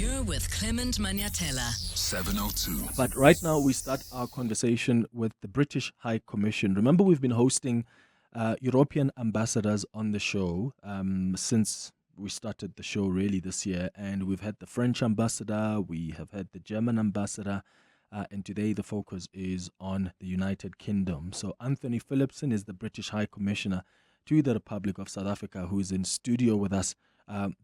You're with Clement Manyathela. 702. But right now, we start our conversation with the British High Commission. Remember, we've been hosting European ambassadors on the show since we started the show really this year. And we've had the French ambassador, we have had the German ambassador, and today the focus is on the United Kingdom. So Antony Phillipson is the British High Commissioner to the Republic of South Africa, who is in studio with us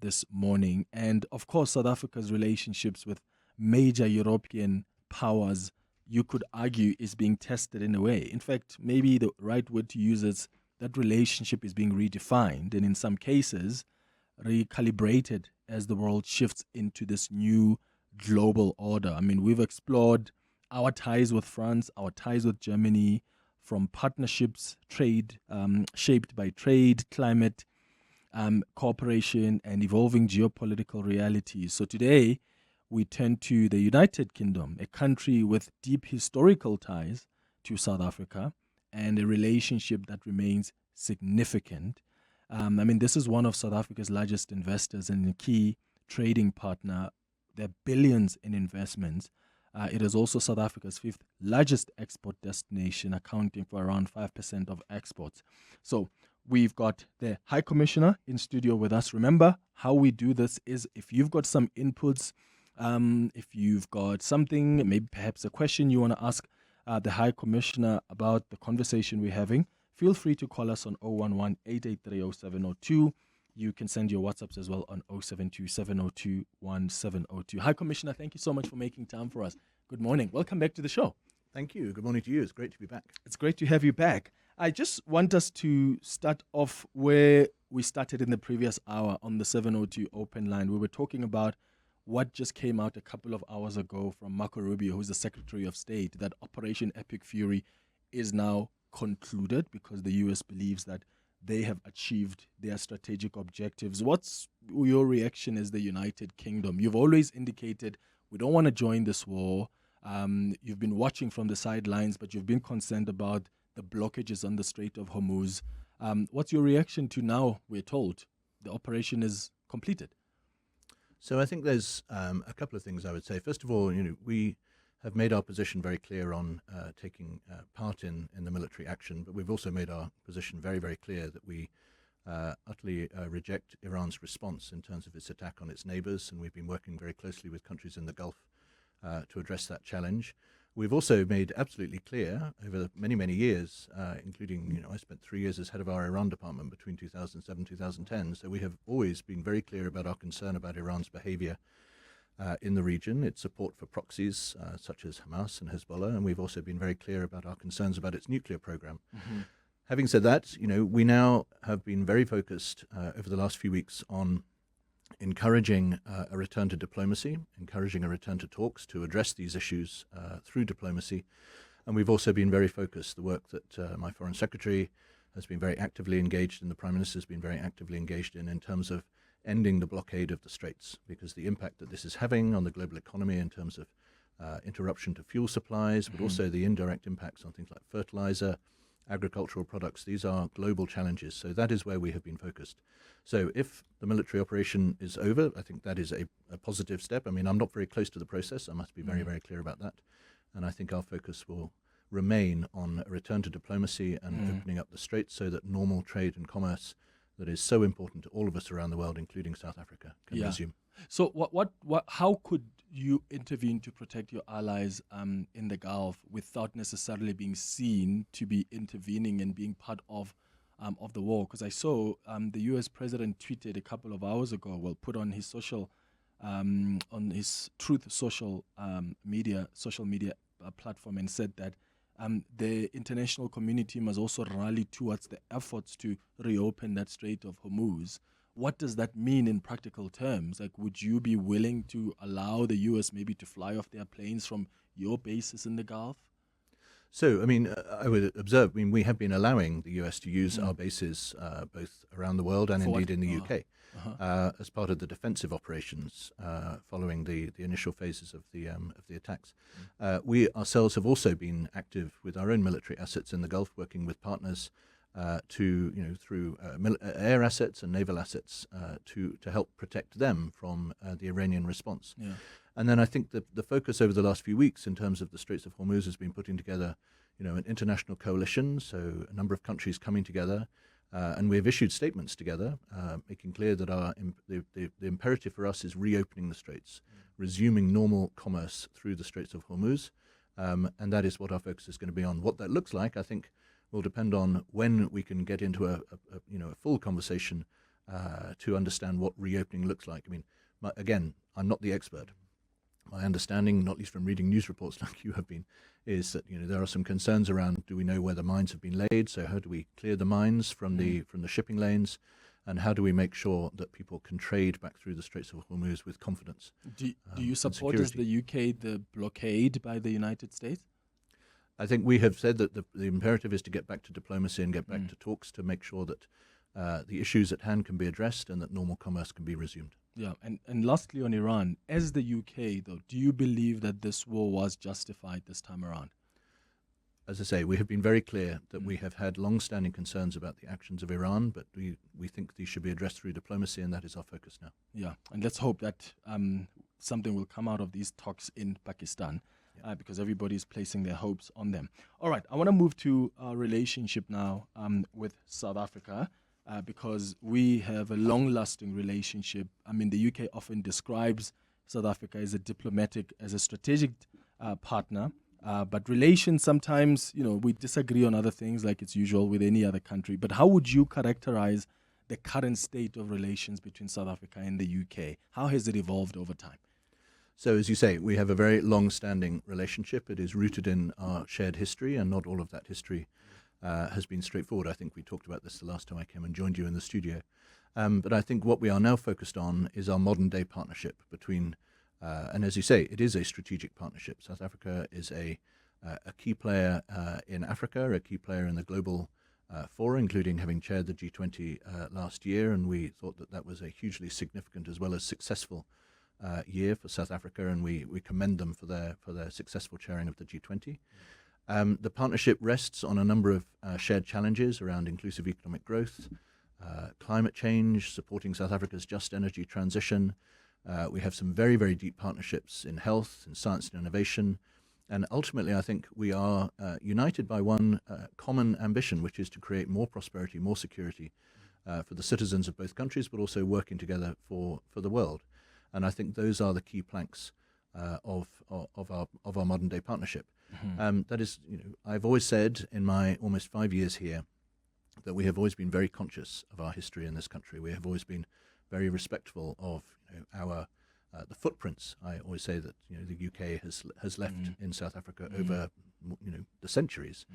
this morning. And of course, South Africa's relationships with major European powers, you could argue, is being tested in a way. In fact, maybe the right word to use is that relationship is being redefined and in some cases recalibrated as the world shifts into this new global order. I mean, we've explored our ties with France, our ties with Germany, from partnerships, trade, shaped by trade, climate, cooperation, and evolving geopolitical realities. So today, we turn to the United Kingdom, a country with deep historical ties to South Africa and a relationship that remains significant. This is one of South Africa's largest investors and a key trading partner. There are billions in investments. It is also South Africa's fifth largest export destination, accounting for around 5% of exports. So we've got the High Commissioner in studio with us. Remember, how we do this is if you've got some inputs, if you've got something, maybe perhaps a question you want to ask the High Commissioner about the conversation we're having, feel free to call us on 011-883-0702. You can send your WhatsApps as well on 072-702-1702. High Commissioner, thank you so much for making time for us. Good morning. Welcome back to the show. Thank you. Good morning to you. It's great to be back. It's great to have you back. I just want us to start off where we started in the previous hour on the 702 open line. We were talking about what just came out a couple of hours ago from Marco Rubio, who's the Secretary of State, that Operation Epic Fury is now concluded because the U.S. believes that they have achieved their strategic objectives. What's your reaction as the United Kingdom? You've always indicated we don't want to join this war. You've been watching from the sidelines, but you've been concerned about the blockages on the Strait of Hormuz. What's your reaction to now we're told the operation is completed? So I think there's a couple of things I would say. First of all, we have made our position very clear on taking part in the military action, but we've also made our position very, very clear that we utterly reject Iran's response in terms of its attack on its neighbors, and we've been working very closely with countries in the Gulf to address that challenge. We've also made absolutely clear over many, many years, including, I spent 3 years as head of our Iran department between 2007 and 2010, so we have always been very clear about our concern about Iran's behavior in the region, its support for proxies such as Hamas and Hezbollah, and we've also been very clear about our concerns about its nuclear program. Mm-hmm. Having said that, we now have been very focused over the last few weeks on encouraging a return to diplomacy, encouraging a return to talks to address these issues through diplomacy. And we've also been very focused, the work that my Foreign Secretary has been very actively engaged in, the Prime Minister has been very actively engaged in terms of ending the blockade of the Straits, because the impact that this is having on the global economy in terms of interruption to fuel supplies, but also the indirect impacts on things like fertilizer, agricultural products, these are global challenges. So that is where we have been focused. So if the military operation is over, I think that is a positive step. I'm not very close to the process. I must be very, very clear about that. And I think our focus will remain on a return to diplomacy and opening up the Straits so that normal trade and commerce that is so important to all of us around the world, including South Africa, can resume. So how could you intervene to protect your allies in the Gulf without necessarily being seen to be intervening and being part of the war? Because I saw the U.S. president tweeted a couple of hours ago, put on his social, on his Truth social media platform, and said that the international community must also rally towards the efforts to reopen that Strait of Hormuz. What does that mean in practical terms? Like, would you be willing to allow the U.S. maybe to fly off their planes from your bases in the Gulf? So, I would observe, we have been allowing the U.S. to use our bases both around the world and indeed in the U.K. As part of the defensive operations following the initial phases of the attacks. We ourselves have also been active with our own military assets in the Gulf, working with partners through air assets and naval assets to help protect them from the Iranian response. Yeah. And then I think the focus over the last few weeks in terms of the Straits of Hormuz has been putting together, an international coalition, so a number of countries coming together, and we have issued statements together, making clear that the imperative for us is reopening the Straits, resuming normal commerce through the Straits of Hormuz, and that is what our focus is going to be on. What that looks like, I think, will depend on when we can get into a full conversation to understand what reopening looks like. I mean, again, I'm not the expert. My understanding, not least from reading news reports like you have been, is that there are some concerns around: do we know where the mines have been laid? So how do we clear the mines from the shipping lanes, and how do we make sure that people can trade back through the Straits of Hormuz with confidence? Do you support, as the UK, the blockade by the United States? I think we have said that the imperative is to get back to diplomacy and get back to talks to make sure that the issues at hand can be addressed and that normal commerce can be resumed. Yeah, and lastly on Iran, as the UK, though, do you believe that this war was justified this time around? As I say, we have been very clear that we have had long-standing concerns about the actions of Iran, but we think these should be addressed through diplomacy, and that is our focus now. Yeah, and let's hope that something will come out of these talks in Pakistan, because everybody is placing their hopes on them. All right, I want to move to our relationship now with South Africa. Because we have a long-lasting relationship. I mean, the UK often describes South Africa as a strategic partner, but relations sometimes, we disagree on other things like it's usual with any other country. But how would you characterize the current state of relations between South Africa and the UK? How has it evolved over time? So, as you say, we have a very long-standing relationship. It is rooted in our shared history, and not all of that history has been straightforward. I think we talked about this the last time I came and joined you in the studio. But I think what we are now focused on is our modern-day partnership between, and as you say, it is a strategic partnership. South Africa is a key player in Africa, a key player in the global forum, including having chaired the G20 last year, and we thought that was a hugely significant as well as successful year for South Africa, and we commend them for their successful chairing of the G20. The partnership rests on a number of shared challenges around inclusive economic growth, climate change, supporting South Africa's just energy transition. We have some very, very deep partnerships in health, in science and innovation. And ultimately, I think we are united by one common ambition, which is to create more prosperity, more security for the citizens of both countries, but also working together for the world. And I think those are the key planks of our modern day partnership. That is, I've always said in my almost 5 years here that we have always been very conscious of our history in this country. We have always been very respectful of our the footprints. I always say that the UK has left in South Africa over the centuries.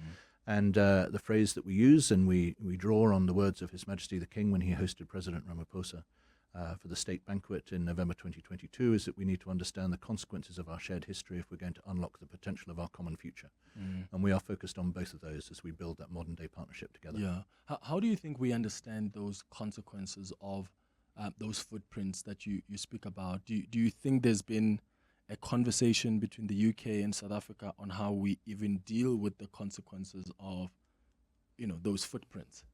And the phrase that we use, and we draw on the words of His Majesty the King when he hosted President Ramaphosa for the state banquet in November 2022, is that we need to understand the consequences of our shared history if we're going to unlock the potential of our common future. And we are focused on both of those as we build that modern day partnership together. Yeah. How do you think we understand those consequences of those footprints that you speak about? Do you think there's been a conversation between the UK and South Africa on how we even deal with the consequences of those footprints?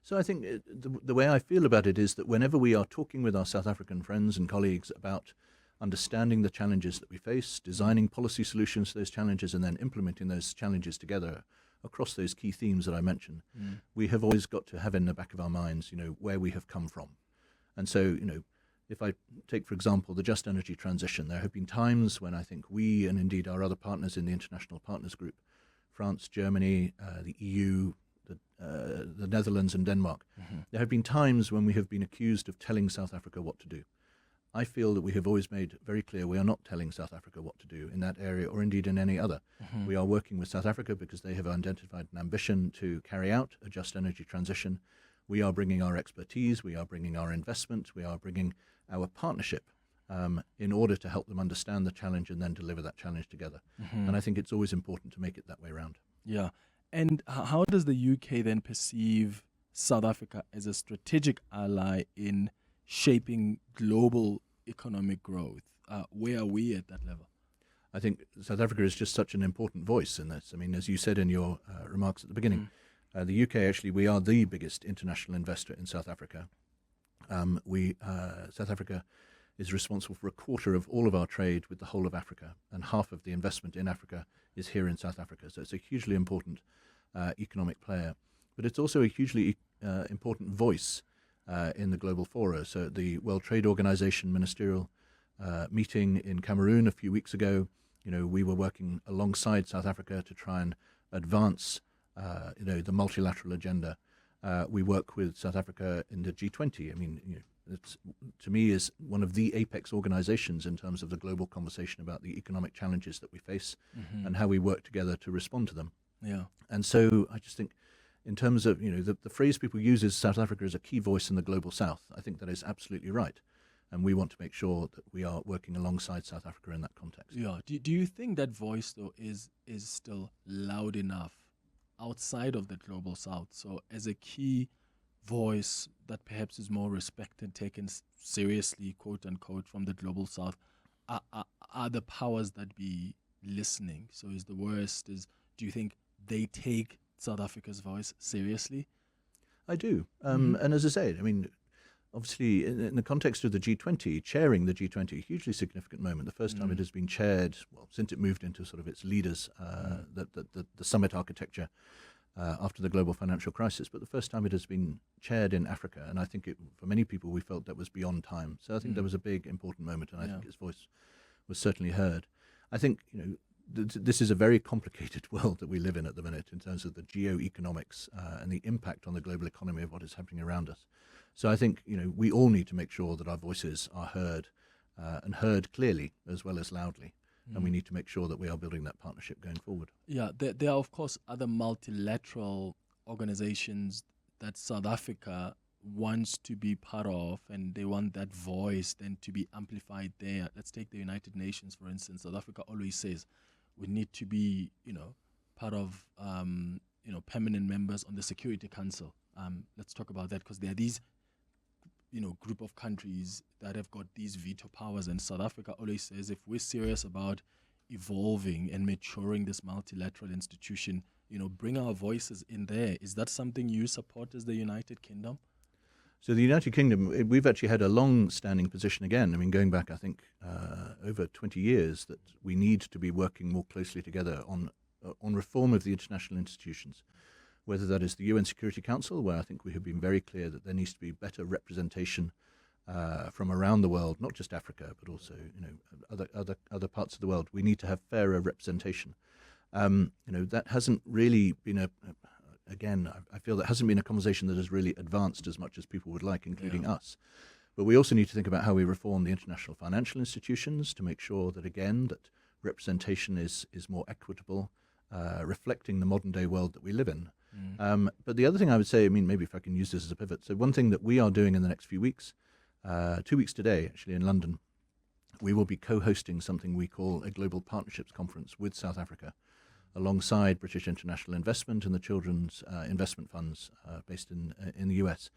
So I think the way I feel about it is that whenever we are talking with our South African friends and colleagues about understanding the challenges that we face, designing policy solutions to those challenges, and then implementing those challenges together across those key themes that I mentioned, we have always got to have in the back of our minds, where we have come from. And so, if I take, for example, the just energy transition, there have been times when I think we, and indeed our other partners in the International Partners Group, France, Germany, the EU, the Netherlands and Denmark, there have been times when we have been accused of telling South Africa what to do. I feel that we have always made very clear we are not telling South Africa what to do in that area or indeed in any other. We are working with South Africa because they have identified an ambition to carry out a just energy transition. We are bringing our expertise, we are bringing our investment, we are bringing our partnership in order to help them understand the challenge and then deliver that challenge together. And I think it's always important to make it that way around. Yeah. And how does the UK then perceive South Africa as a strategic ally in shaping global economic growth? Where are we at that level? I think South Africa is just such an important voice in this. I mean, as you said in your remarks at the beginning, The UK, actually, we are the biggest international investor in South Africa. South Africa is responsible for a quarter of all of our trade with the whole of Africa, and half of the investment in Africa is here in South Africa. So it's a hugely important economic player, but it's also a hugely important voice in the global fora. So at the World Trade Organization ministerial meeting in Cameroon a few weeks ago, we were working alongside South Africa to try and advance, the multilateral agenda. We work with South Africa in the G20. I mean, it's, to me, is one of the apex organizations in terms of the global conversation about the economic challenges that we face and how we work together to respond to them. Yeah. And so I just think, in terms of, the phrase people use is South Africa is a key voice in the global south. I think that is absolutely right. And we want to make sure that we are working alongside South Africa in that context. Yeah. Do you think that voice, though, is still loud enough outside of the global south? So as a key voice that perhaps is more respected, taken seriously, quote unquote, from the global south, are the powers that be listening? So is the worst, do you think they take South Africa's voice seriously? I do. And as I say, I mean, obviously, in the context of the G20, chairing the G20, a hugely significant moment. The first time it has been chaired, well, since it moved into sort of its leaders, the summit architecture after the global financial crisis, but the first time it has been chaired in Africa. And I think for many people, we felt that was beyond time. So I think there was a big, important moment, and I think its voice was certainly heard. I think, this is a very complicated world that we live in at the minute in terms of the geo-economics and the impact on the global economy of what is happening around us. So I think, we all need to make sure that our voices are heard and heard clearly as well as loudly. And we need to make sure that we are building that partnership going forward. Yeah, there are, of course, other multilateral organizations that South Africa wants to be part of, and they want that voice then to be amplified there. Let's take the United Nations, for instance. South Africa always says we need to be, part of, permanent members on the Security Council. Let's talk about that, because there are these group of countries that have got these veto powers, and South Africa always says if we're serious about evolving and maturing this multilateral institution, bring our voices in there. Is that something you support as the United Kingdom? So the United Kingdom, we've actually had a long-standing position again. I mean, going back, I think, over 20 years, that we need to be working more closely together on reform of the international institutions, whether that is the UN Security Council, where I think we have been very clear that there needs to be better representation from around the world, not just Africa, but also other parts of the world. We need to have fairer representation. That hasn't really been I feel that hasn't been a conversation that has really advanced as much as people would like, including us. But we also need to think about how we reform the international financial institutions to make sure that, again, that representation is more equitable, reflecting the modern day world that we live in. But the other thing I would say, maybe if I can use this as a pivot. So one thing that we are doing in the next few weeks, 2 weeks today, actually, in London, we will be co-hosting something we call a Global Partnerships Conference with South Africa, alongside British International Investment and the Children's Investment Funds based in the US.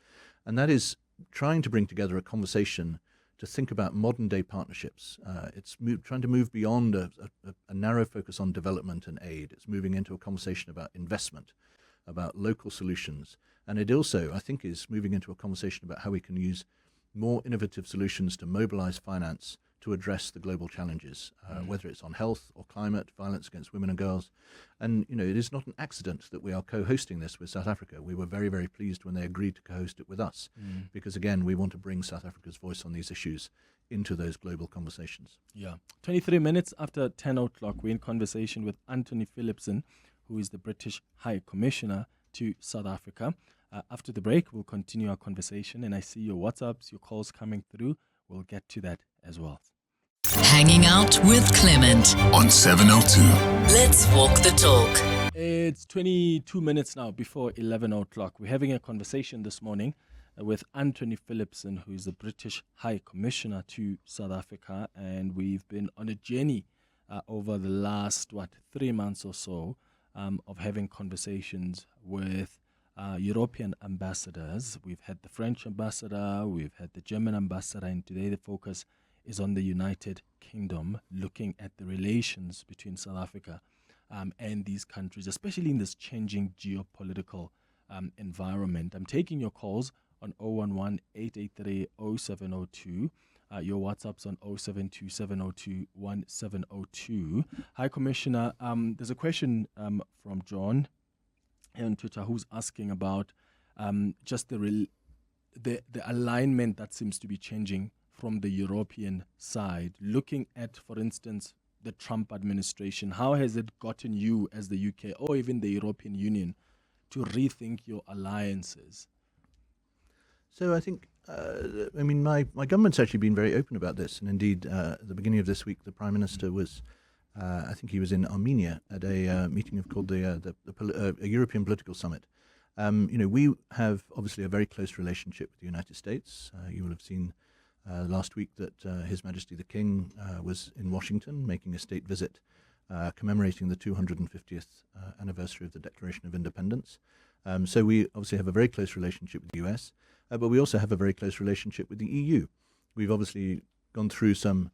And that is trying to bring together a conversation to think about modern day partnerships. It's trying to move beyond a narrow focus on development and aid. It's moving into a conversation about investment, about local solutions. And it also, I think, is moving into a conversation about how we can use more innovative solutions to mobilize finance to address the global challenges, whether it's on health or climate, violence against women and girls. And, it is not an accident that we are co-hosting this with South Africa. We were very, very pleased when they agreed to co-host it with us, because, again, we want to bring South Africa's voice on these issues into those global conversations. Yeah. 23 minutes after 10 o'clock, we're in conversation with Antony Phillipson, who is the British High Commissioner to South Africa. After the break, we'll continue our conversation, and I see your WhatsApps, your calls coming through. We'll get to that as well. Hanging out with Clement on 702. Let's walk the talk. It's 22 minutes now before 11 o'clock. We're having a conversation this morning with Antony Phillipson, who is the British High Commissioner to South Africa, and we've been on a journey over the last, 3 months or so of having conversations with European ambassadors. We've had the French ambassador, we've had the German ambassador, and today the focus is on the United Kingdom, looking at the relations between South Africa and these countries, especially in this changing geopolitical environment. I'm taking your calls on 011-883-0702. Your WhatsApp's on 0727021702. Hi, Commissioner. There's a question from John on Twitter who's asking about just the alignment that seems to be changing from the European side. Looking at, for instance, the Trump administration, how has it gotten you as the UK or even the European Union to rethink your alliances? So I think, my government's actually been very open about this. And indeed, at the beginning of this week, the Prime Minister was, I think he was in Armenia at a meeting called the European Political Summit. We have obviously a very close relationship with the United States. You will have seen last week that His Majesty the King was in Washington making a state visit commemorating the 250th anniversary of the Declaration of Independence. So we obviously have a very close relationship with the US, but we also have a very close relationship with the EU. We've obviously gone through some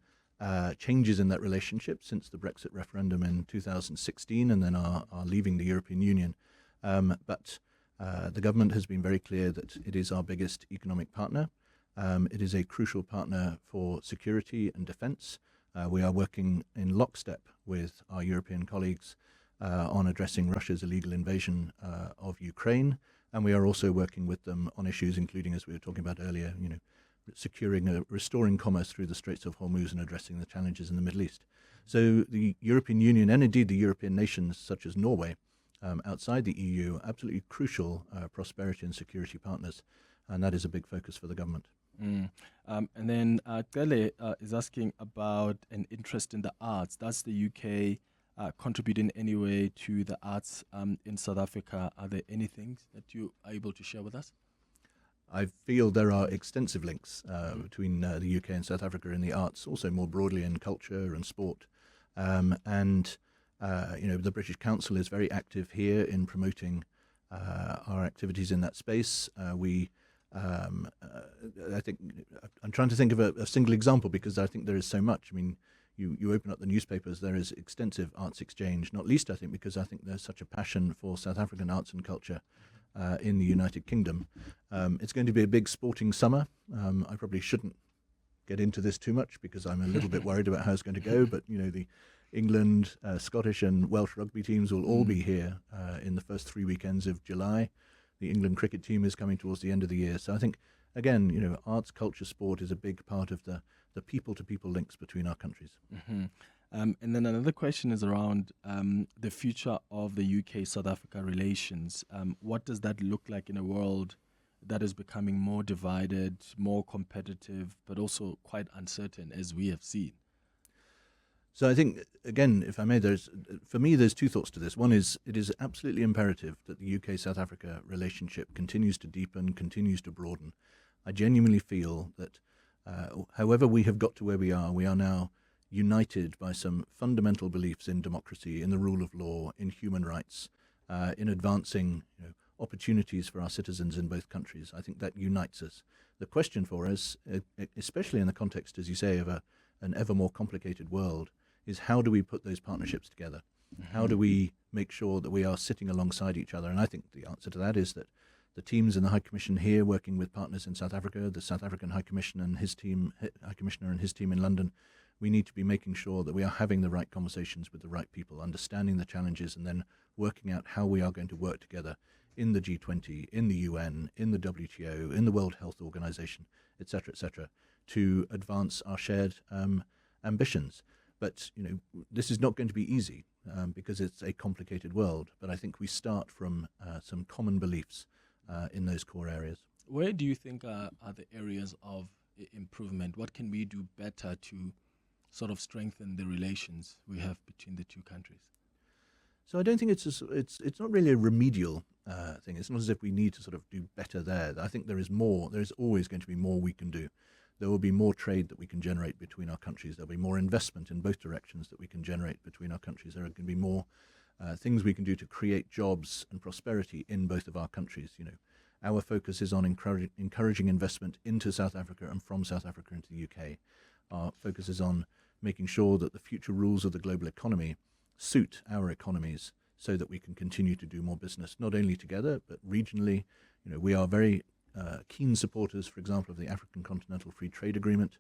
changes in that relationship since the Brexit referendum in 2016 and then our leaving the European Union. But the government has been very clear that it is our biggest economic partner. It is a crucial partner for security and defence. We are working in lockstep with our European colleagues on addressing Russia's illegal invasion of Ukraine, and we are also working with them on issues including, as we were talking about earlier, restoring commerce through the Straits of Hormuz and addressing the challenges in the Middle East. So the European Union and indeed the European nations such as Norway outside the EU are absolutely crucial prosperity and security partners, and that is a big focus for the government. And then Tele is asking about an interest in the arts. Does the UK contribute in any way to the arts in South Africa? Are there any things that you are able to share with us? I feel there are extensive links between the UK and South Africa in the arts, also more broadly in culture and sport. The British Council is very active here in promoting our activities in that space. I think I'm trying to think of a single example because I think there is so much. I mean, you open up the newspapers, there is extensive arts exchange, not least I think because I think there's such a passion for South African arts and culture in the United Kingdom. It's going to be a big sporting summer. I probably shouldn't get into this too much because I'm a little bit worried about how it's going to go, but the England, Scottish and Welsh rugby teams will all be here in the first 3 weekends of July. The England cricket team is coming towards the end of the year. So I think, again, arts, culture, sport is a big part of the people-to-people links between our countries. Mm-hmm. And then another question is around the future of the UK-South Africa relations. What does that look like in a world that is becoming more divided, more competitive, but also quite uncertain, as we have seen? So I think, again, if I may, there's two thoughts to this. One is it is absolutely imperative that the UK-South Africa relationship continues to deepen, continues to broaden. I genuinely feel that however we have got to where we are now united by some fundamental beliefs in democracy, in the rule of law, in human rights, in advancing opportunities for our citizens in both countries. I think that unites us. The question for us, especially in the context, as you say, of an ever more complicated world, is how do we put those partnerships together? Mm-hmm. How do we make sure that we are sitting alongside each other? And I think the answer to that is that the teams in the High Commission here working with partners in South Africa, the South African High Commissioner and his team in London, we need to be making sure that we are having the right conversations with the right people, understanding the challenges and then working out how we are going to work together in the G20, in the UN, in the WTO, in the World Health Organization, et cetera, to advance our shared ambitions. But this is not going to be easy because it's a complicated world. But I think we start from some common beliefs in those core areas. Where do you think are the areas of improvement? What can we do better to sort of strengthen the relations we have between the two countries? So I don't think it's not really a remedial thing. It's not as if we need to sort of do better there. I think there is more. There is always going to be more we can do. There will be more trade that we can generate between our countries. There'll be more investment in both directions that we can generate between our countries. There are going to be more things we can do to create jobs and prosperity in both of our countries. Our focus is on encouraging investment into South Africa and from South Africa into the UK. Our focus is on making sure that the future rules of the global economy suit our economies so that we can continue to do more business, not only together, but regionally. We are very keen supporters, for example, of the African Continental Free Trade Agreement.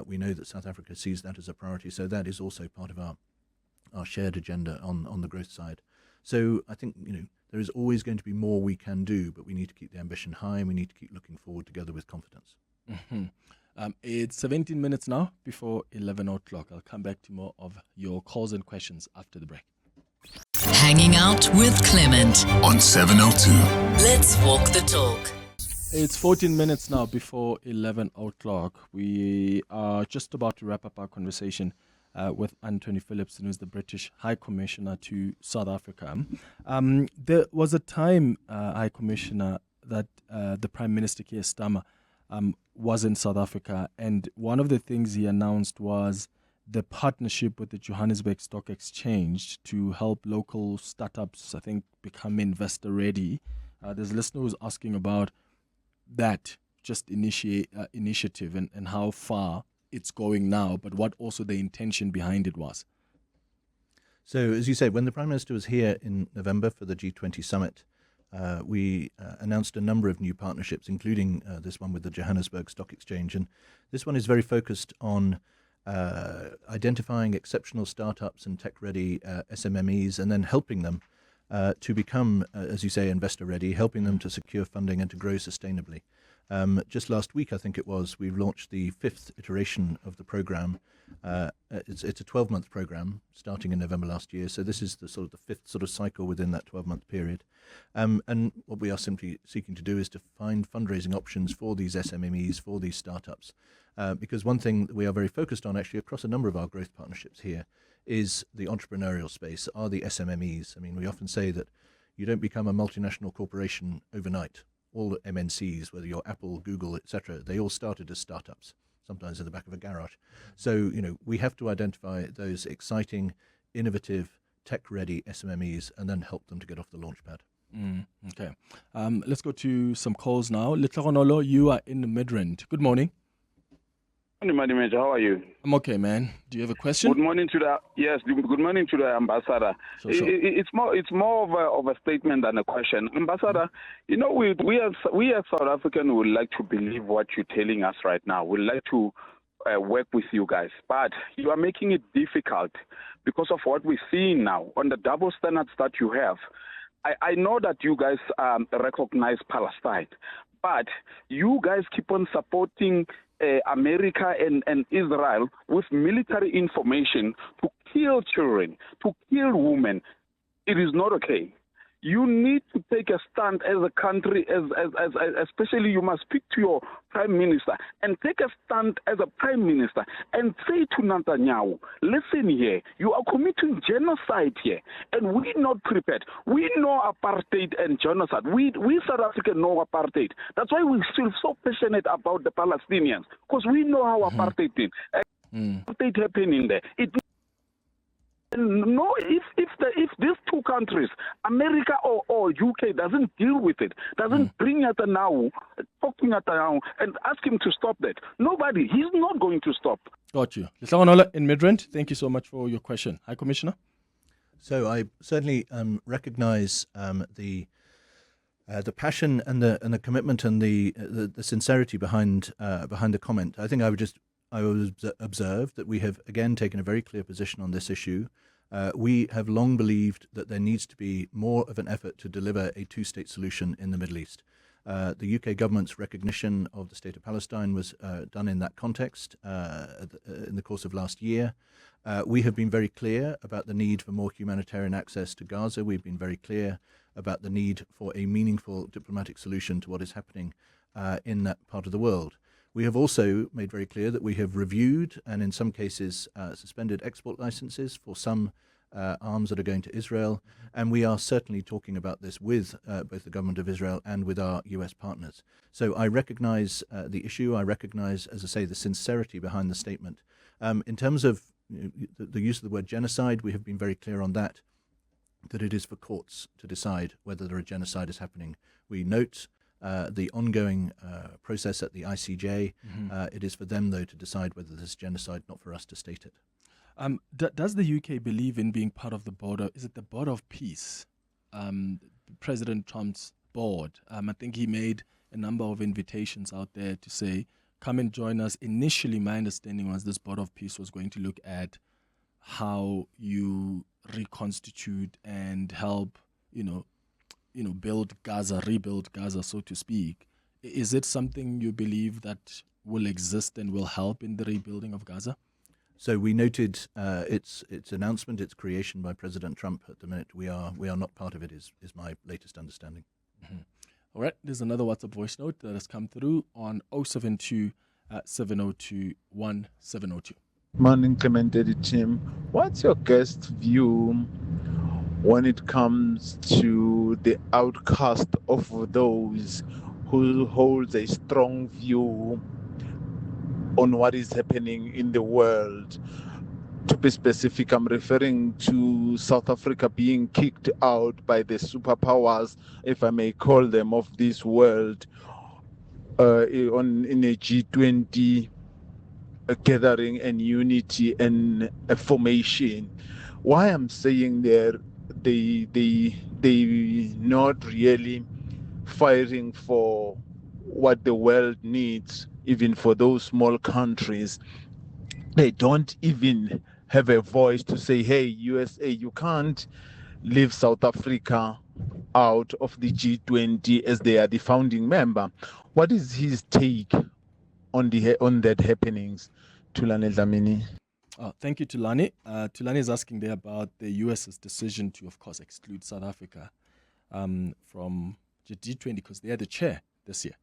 We know that South Africa sees that as a priority, so that is also part of our shared agenda on the growth side. So I think, there is always going to be more we can do, but we need to keep the ambition high and we need to keep looking forward together with confidence. Mm-hmm. It's 17 minutes now before 11 o'clock. I'll come back to more of your calls and questions after the break. Hanging out with Clement on 702. Let's walk the talk. It's 14 minutes now before 11 o'clock. We are just about to wrap up our conversation with Antony Phillipson, who's the British High Commissioner to South Africa. There was a time, High Commissioner, that the Prime Minister Keir Starmer was in South Africa, and one of the things he announced was the partnership with the Johannesburg Stock Exchange to help local startups, I think, become investor ready. There's a listener who's asking about that initiative and how far it's going now, but what also the intention behind it was. So, as you say, when the Prime Minister was here in November for the G20 summit, we announced a number of new partnerships, including this one with the Johannesburg Stock Exchange. And this one is very focused on identifying exceptional startups and tech-ready SMMEs and then helping them to become, as you say, investor-ready, helping them to secure funding and to grow sustainably. Just last week, I think it was, we launched the 5th iteration of the program. It's a 12-month program starting in November last year. So this is the 5th sort of cycle within that 12-month period. And what we are simply seeking to do is to find fundraising options for these SMMEs, for these startups. Because one thing that we are very focused on actually across a number of our growth partnerships here is the entrepreneurial space, are the SMMEs. I mean, we often say that you don't become a multinational corporation overnight. All the MNCs, whether you're Apple, Google, etc., they all started as startups, sometimes in the back of a garage. So, we have to identify those exciting, innovative, tech-ready SMMEs and then help them to get off the launchpad. Okay. Let's go to some calls now. Litlagonolo, you are in the Midrand. Good morning. Good morning, Major. How are you? I'm okay, man. Do you have a question? Good morning to the ambassador. Sure. It's more of a statement than a question. Ambassador, we as South African would like to believe what you're telling us right now. We'd like to work with you guys, but you are making it difficult because of what we're seeing now on the double standards that you have. I know that you guys recognize Palestine, but you guys keep on supporting America and Israel with military information to kill children, to kill women. It is not okay. You need to take a stand as a country, as especially you must speak to your prime minister and take a stand as a prime minister and say to Netanyahu, listen here, you are committing genocide here and we're not prepared. We know apartheid and genocide. We South Africans know apartheid. That's why we feel so passionate about the Palestinians, because we know how apartheid is. Apartheid happening there. No, if these two countries, America or UK, doesn't deal with it, doesn't bring Netanyahu, talk to Netanyahu, and ask him to stop that, he's not going to stop. Got you. Litlagonola in Midrand, thank you so much for your question. Hi, Commissioner. So I certainly recognize the passion and the commitment and the sincerity behind the comment. I think I would observe that we have again taken a very clear position on this issue. We have long believed that there needs to be more of an effort to deliver a two-state solution in the Middle East. The UK government's recognition of the state of Palestine was done in that context in the course of last year. We have been very clear about the need for more humanitarian access to Gaza. We've been very clear about the need for a meaningful diplomatic solution to what is happening in that part of the world. We have also made very clear that we have reviewed and in some cases suspended export licenses for some arms that are going to Israel. And we are certainly talking about this with both the government of Israel and with our US partners. So I recognize the issue. I recognize, as I say, the sincerity behind the statement. In terms of the use of the word genocide, we have been very clear on that it is for courts to decide whether a genocide is happening. We note the ongoing process at the ICJ. It is for them, though, to decide whether this is genocide, not for us to state it. Does the UK believe in being part of the border? Is it the Board of Peace? President Trump's board. I think he made a number of invitations out there to say, come and join us. Initially, my understanding was this Board of Peace was going to look at how you reconstitute and help, build Gaza, rebuild Gaza, so to speak. Is it something you believe that will exist and will help in the rebuilding of Gaza? So we noted its announcement, its creation by President Trump. At the minute, we are not part of it. Is my latest understanding. Mm-hmm. All right. There's another WhatsApp voice note that has come through on 072 702 1702. Morning, Clement team. What's your guest view when it comes to the outcast of those who hold a strong view on what is happening in the world? To be specific, I'm referring to South Africa being kicked out by the superpowers, if I may call them, of this world in a G20 gathering and unity and a formation. Why I'm saying they not really fighting for what the world needs, even for those small countries. They don't even have a voice to say, hey, USA, you can't leave South Africa out of the G20 as they are the founding member. What is his take on that happenings, Tulane Dlamini? Thank you, Tulani. Tulani is asking there about the US's decision to, of course, exclude South Africa from the G20 because they are the chair this year.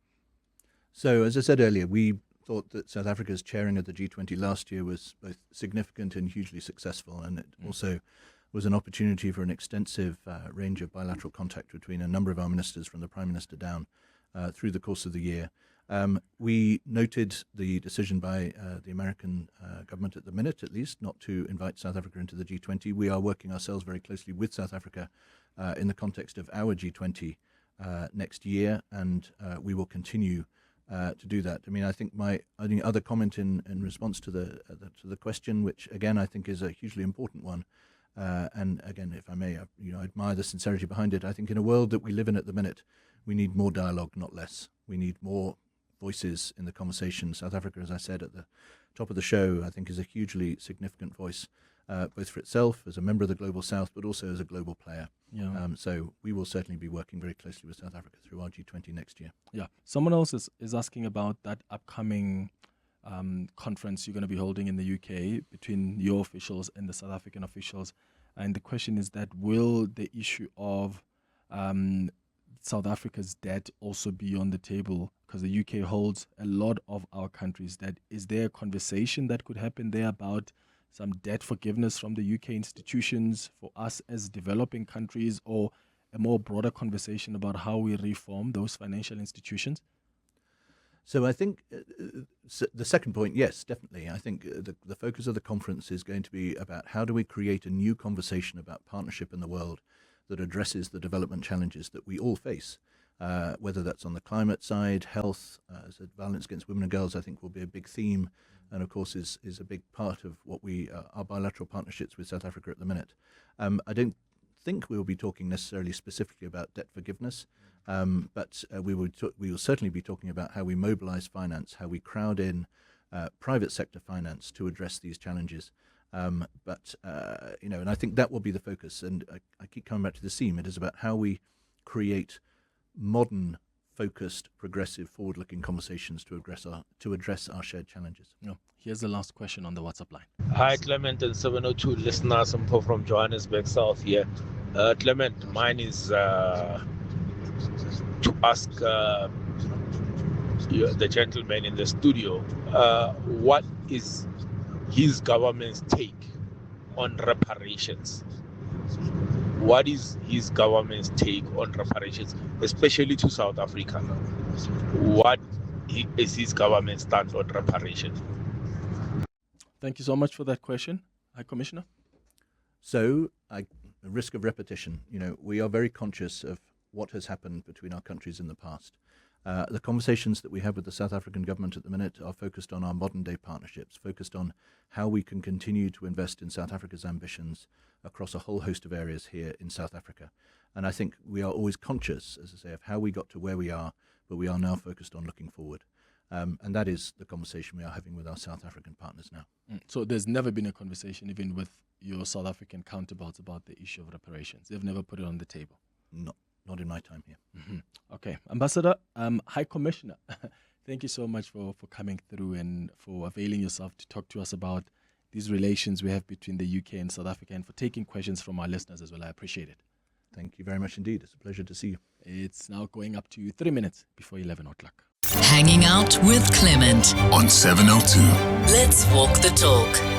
So, as I said earlier, we thought that South Africa's chairing of the G20 last year was both significant and hugely successful, and it also was an opportunity for an extensive range of bilateral contact between a number of our ministers, from the Prime Minister down, through the course of the year. We noted the decision by the American government at the minute, at least, not to invite South Africa into the G20. We are working ourselves very closely with South Africa in the context of our G20 next year, and we will continue to do that. I mean, I think other comment in response to the question, which again I think is a hugely important one, and again, if I may, I admire the sincerity behind it. I think in a world that we live in at the minute, we need more dialogue, not less. We need more voices in the conversation. South Africa, as I said at the top of the show, I think is a hugely significant voice, both for itself as a member of the Global South, but also as a global player. Yeah. So we will certainly be working very closely with South Africa through our G20 next year. Yeah. Someone else is asking about that upcoming conference you're going to be holding in the UK between your officials and the South African officials. And the question is that will the issue of South Africa's debt also be on the table? Because the UK holds a lot of our countries' debt. Is there a conversation that could happen there about some debt forgiveness from the UK institutions for us as developing countries, or a more broader conversation about how we reform those financial institutions? So I think the second point, yes, definitely. I think the focus of the conference is going to be about how do we create a new conversation about partnership in the world that addresses the development challenges that we all face, whether that's on the climate side, health, violence against women and girls, I think will be a big theme, and of course is a big part of what our bilateral partnerships with South Africa at the minute. I don't think we will be talking necessarily specifically about debt forgiveness, but we will certainly be talking about how we mobilize finance, how we crowd in private sector finance to address these challenges. And I think that will be the focus. And I keep coming back to the theme. It is about how we create modern, focused, progressive, forward-looking conversations to address our shared challenges. Yeah. Here's the last question on the WhatsApp line. Hi, Clement and 702 listeners. I'm Paul from Johannesburg South here. Clement, mine is to ask the gentleman in the studio what is his government's take on reparations. What is his government's take on reparations, especially to South Africa? What is his government's stand on reparations? Thank you so much for that question, High Commissioner. So, at risk of repetition, we are very conscious of what has happened between our countries in the past. The conversations that we have with the South African government at the minute are focused on our modern-day partnerships, focused on how we can continue to invest in South Africa's ambitions across a whole host of areas here in South Africa. And I think we are always conscious, as I say, of how we got to where we are, but we are now focused on looking forward. And that is the conversation we are having with our South African partners now. So there's never been a conversation, even with your South African counterparts, about the issue of reparations? They've never put it on the table? Not in my time here. Mm-hmm. Okay. Ambassador, High Commissioner, thank you so much for coming through and for availing yourself to talk to us about these relations we have between the UK and South Africa, and for taking questions from our listeners as well. I appreciate it. Thank you very much indeed. It's a pleasure to see you. It's now going up to 3 minutes before 11 o'clock. Hanging out with Clement on 702. Let's walk the talk.